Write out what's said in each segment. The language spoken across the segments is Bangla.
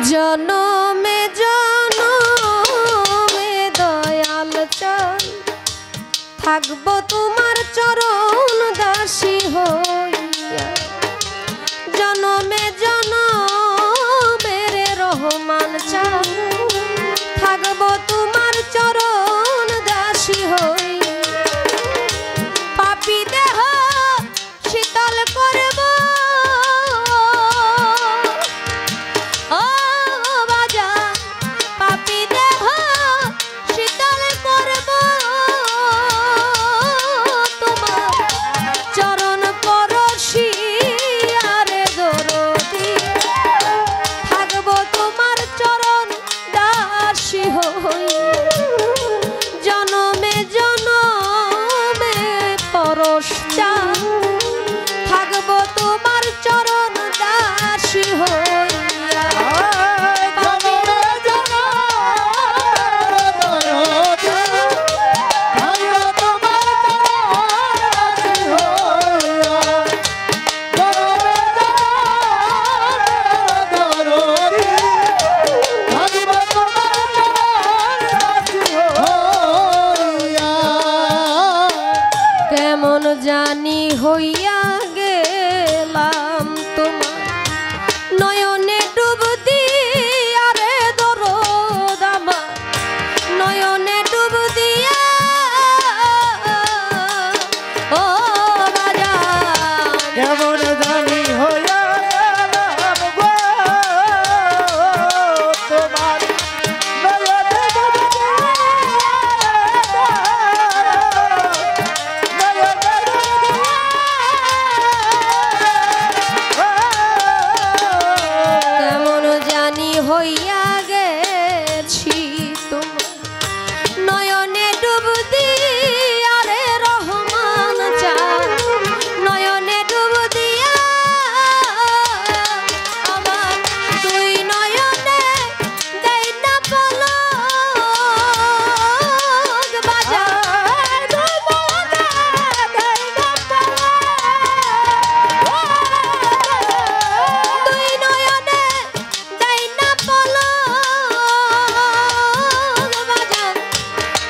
জনমে জনমে দয়াল চান থাকবো তোমার চরণ দাসী হইয়া। জনমে জনমে রে রহমান চান থাকবো তোমার চরণ দাসী হইয়া। পাপী দেহ শীতল করব জনমে জনমে পরশ চান থাকবো তোমার চরণ দাসী হইয়া। কেমন জানি হইয়া গেলাম তোমার নয়নে ডুব দিয়া রে দরদ আমার নয়নে ডুব দিয়া ও রাজা। কেমন জানি হইয়া গেলাম গো তোমার নয়নে ডুব দিয়া হইয়া গেছি তোমার নয়নে ডুব দিয়া রে রহমান চান নয়নে ডুব দিয়া আমার দুই নয়নে দেই না পলক বাজার দুই নয়নে দেই না পলক দুই নয়নে দেই না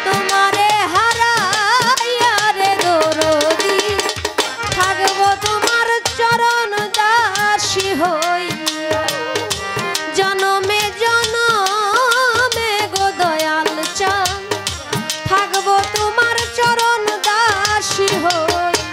তোমারে হারাইয়া রে দরদি থাকবো তোমার চরণ দাসী হইয়া। জনমে জনমে গো দয়াল চান থাকবো তোমার চরণ দাসী হইয়া।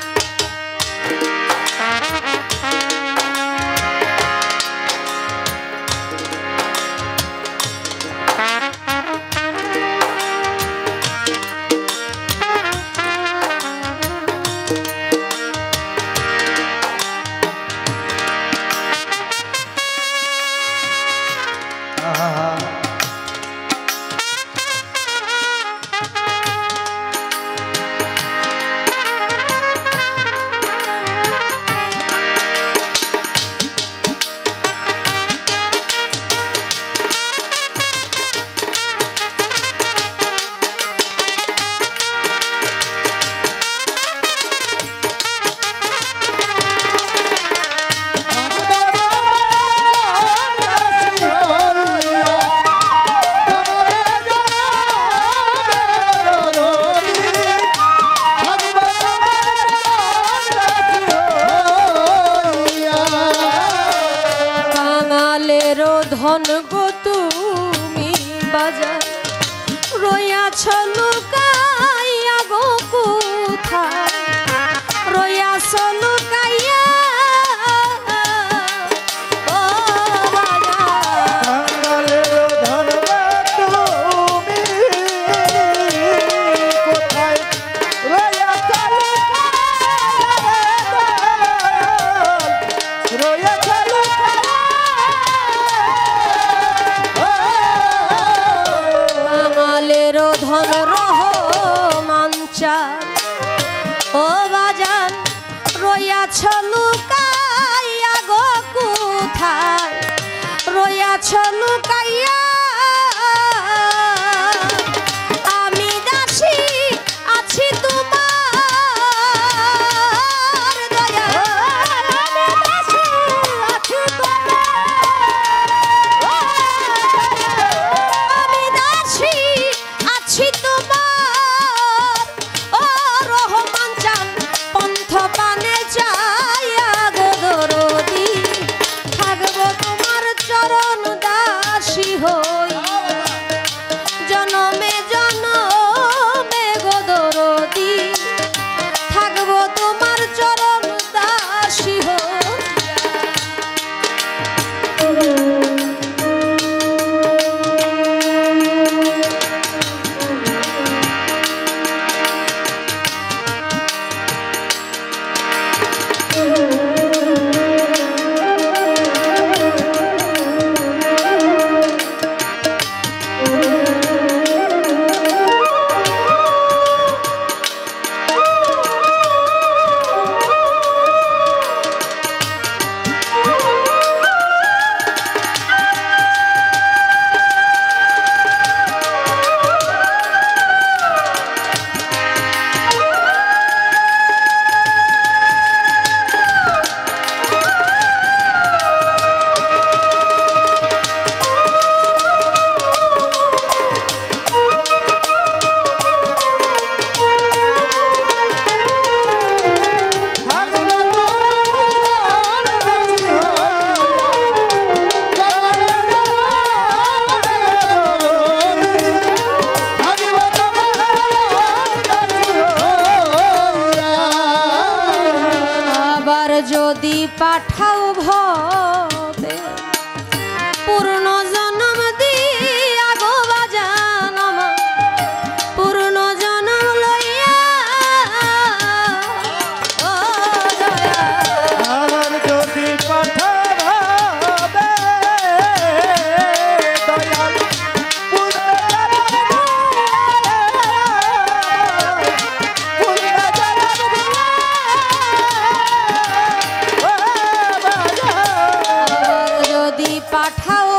ধন গো তুমি বাজার রইয়াছ লুকাইয়া গো কোথায় রইয়াছ লুকাইয়া ও বাজার ধন তুমি কোথায় রইয়াছ রইয়াছ ধন রহমান চান ও বাজান রইয়াছ লুকাইয়া গো কোথায় রইয়াছ লুকাইয়া আমি দাসী আছি তোমার দয়া আমি দাসী আছি তোমার পাঠাও